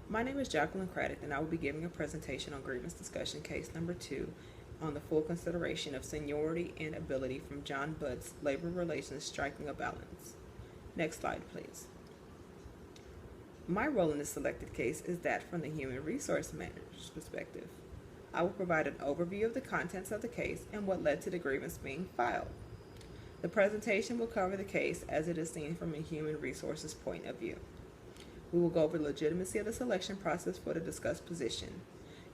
My name is Jacqueline Craddieth, and I will be giving a presentation on grievance discussion case number 2 on the full consideration of seniority and ability from John Budd's Labor Relations Striking a Balance. Next slide, please. My role in this selected case is that from the Human Resource Manager's perspective. I will provide an overview of the contents of the case and what led to the grievance being filed. The presentation will cover the case as it is seen from a human resources point of view. We will go over the legitimacy of the selection process for the discussed position.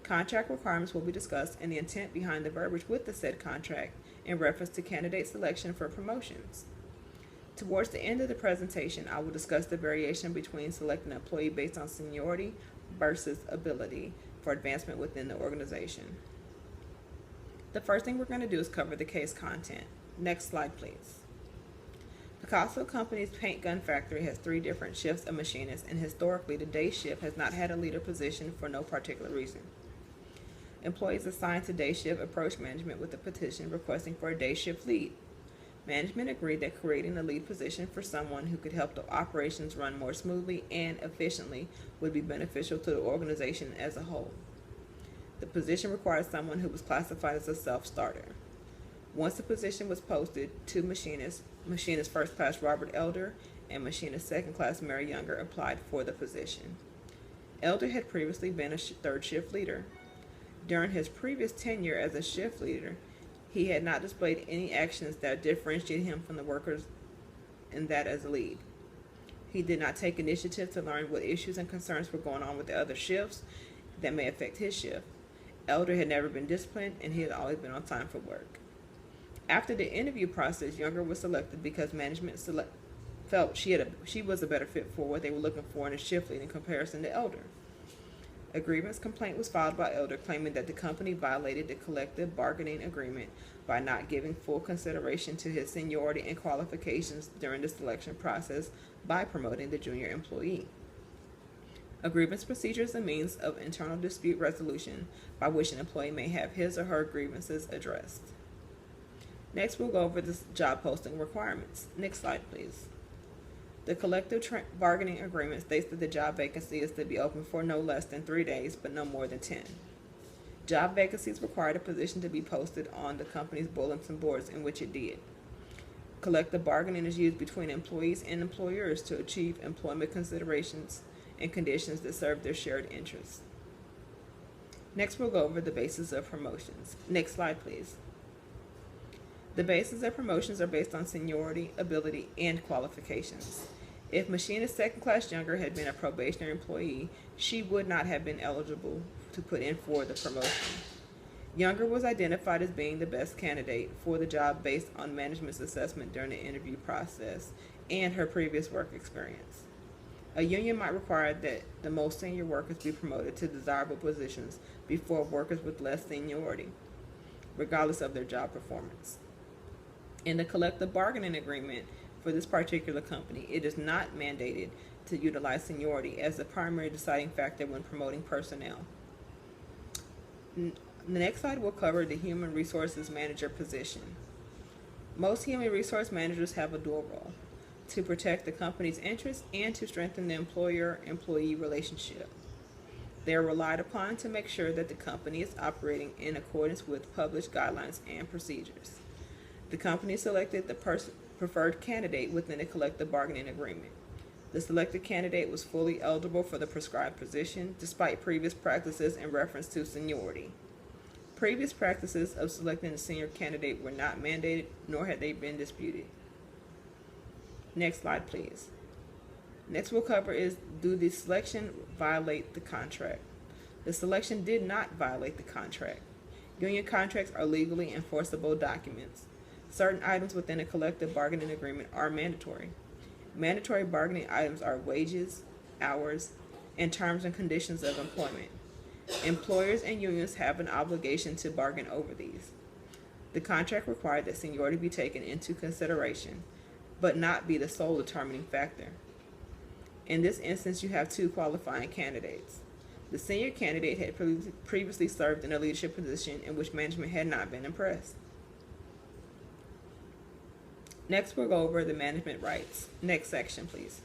Contract requirements will be discussed and the intent behind the verbiage with the said contract in reference to candidate selection for promotions. Towards the end of the presentation, I will discuss the variation between selecting an employee based on seniority versus ability for advancement within the organization. The first thing we're going to do is cover the case content. Next slide, please. Picasso Company's paint gun factory has 3 different shifts of machinists, and historically the day shift has not had a leader position for no particular reason. Employees assigned to day shift approached management with a petition requesting for a day shift lead. Management agreed that creating a lead position for someone who could help the operations run more smoothly and efficiently would be beneficial to the organization as a whole. The position required someone who was classified as a self-starter. Once the position was posted, 2 machinists, Machinist First Class Robert Elder and Machinist Second Class Mary Younger, applied for the position. Elder had previously been a third shift leader. During his previous tenure as a shift leader, he had not displayed any actions that differentiated him from the workers, and that as a lead. He did not take initiative to learn what issues and concerns were going on with the other shifts that may affect his shift. Elder had never been disciplined, and he had always been on time for work. After the interview process, Younger was selected because management felt she was a better fit for what they were looking for in a shift lead in comparison to Elder. A grievance complaint was filed by Elder claiming that the company violated the collective bargaining agreement by not giving full consideration to his seniority and qualifications during the selection process by promoting the junior employee. A grievance procedure is a means of internal dispute resolution by which an employee may have his or her grievances addressed. Next, we'll go over the job posting requirements. Next slide, please. The collective bargaining agreement states that the job vacancy is to be open for no less than 3 days, but no more than 10. Job vacancies require the position to be posted on the company's bulletin boards, in which it did. Collective bargaining is used between employees and employers to achieve employment considerations and conditions that serve their shared interests. Next, we'll go over the basis of promotions. Next slide, please. The basis of promotions are based on seniority, ability, and qualifications. If Machinist Second Class Younger had been a probationary employee, she would not have been eligible to put in for the promotion. Younger was identified as being the best candidate for the job based on management's assessment during the interview process and her previous work experience. A union might require that the most senior workers be promoted to desirable positions before workers with less seniority, regardless of their job performance. In the collective bargaining agreement for this particular company, it is not mandated to utilize seniority as the primary deciding factor when promoting personnel. The next slide will cover the human resources manager position. Most human resource managers have a dual role: to protect the company's interests and to strengthen the employer-employee relationship. They are relied upon to make sure that the company is operating in accordance with published guidelines and procedures. The company selected the preferred candidate within a collective bargaining agreement. The selected candidate was fully eligible for the prescribed position, despite previous practices in reference to seniority. Previous practices of selecting a senior candidate were not mandated, nor had they been disputed. Next slide, please. Next we'll cover is, do the selection violate the contract? The selection did not violate the contract. Union contracts are legally enforceable documents. Certain items within a collective bargaining agreement are mandatory. Mandatory bargaining items are wages, hours, and terms and conditions of employment. Employers and unions have an obligation to bargain over these. The contract required that seniority be taken into consideration, but not be the sole determining factor. In this instance, you have 2 qualifying candidates. The senior candidate had previously served in a leadership position in which management had not been impressed. Next, we'll go over the management rights. Next section, please.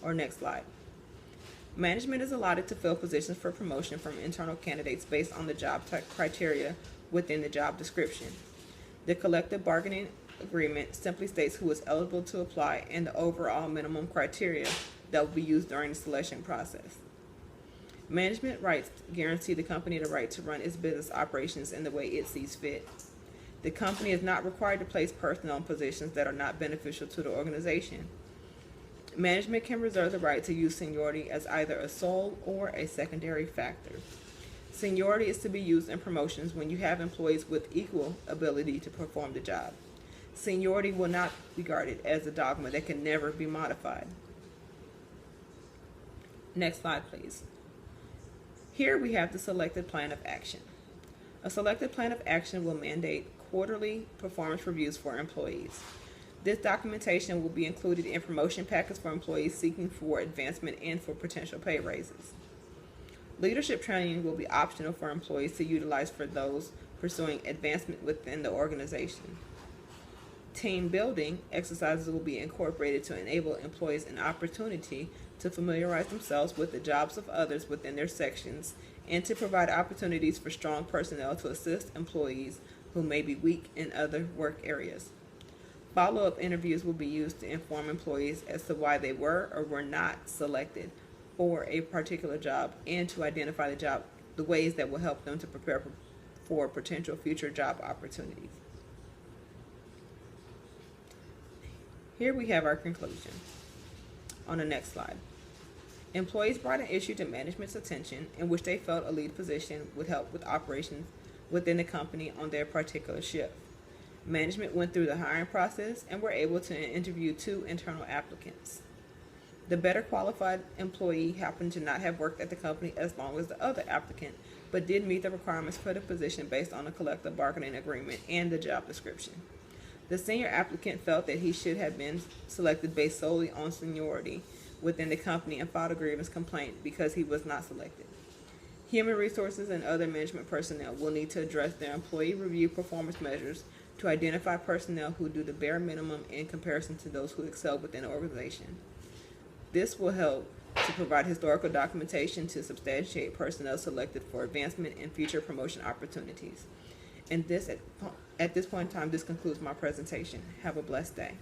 Or next slide. Management is allotted to fill positions for promotion from internal candidates based on the job criteria within the job description. The collective bargaining agreement simply states who is eligible to apply and the overall minimum criteria that will be used during the selection process. Management rights guarantee the company the right to run its business operations in the way it sees fit. The company is not required to place personnel in positions that are not beneficial to the organization. Management can reserve the right to use seniority as either a sole or a secondary factor. Seniority is to be used in promotions when you have employees with equal ability to perform the job. Seniority will not be regarded as a dogma that can never be modified. Next slide, please. Here we have the selected plan of action. A selected plan of action will mandate quarterly performance reviews for employees. This documentation will be included in promotion packets for employees seeking for advancement and for potential pay raises. Leadership training will be optional for employees to utilize for those pursuing advancement within the organization. Team building exercises will be incorporated to enable employees an opportunity to familiarize themselves with the jobs of others within their sections and to provide opportunities for strong personnel to assist employees who may be weak in other work areas. Follow-up interviews will be used to inform employees as to why they were or were not selected for a particular job and to identify the ways that will help them to prepare for potential future job opportunities. Here we have our conclusion. On the next slide. Employees brought an issue to management's attention in which they felt a lead position would help with operations within the company on their particular shift. Management went through the hiring process and were able to interview 2 internal applicants. The better qualified employee happened to not have worked at the company as long as the other applicant, but did meet the requirements for the position based on the collective bargaining agreement and the job description. The senior applicant felt that he should have been selected based solely on seniority within the company and filed a grievance complaint because he was not selected. Human resources and other management personnel will need to address their employee review performance measures to identify personnel who do the bare minimum in comparison to those who excel within the organization. This will help to provide historical documentation to substantiate personnel selected for advancement and future promotion opportunities. And at this point in time, this concludes my presentation. Have a blessed day.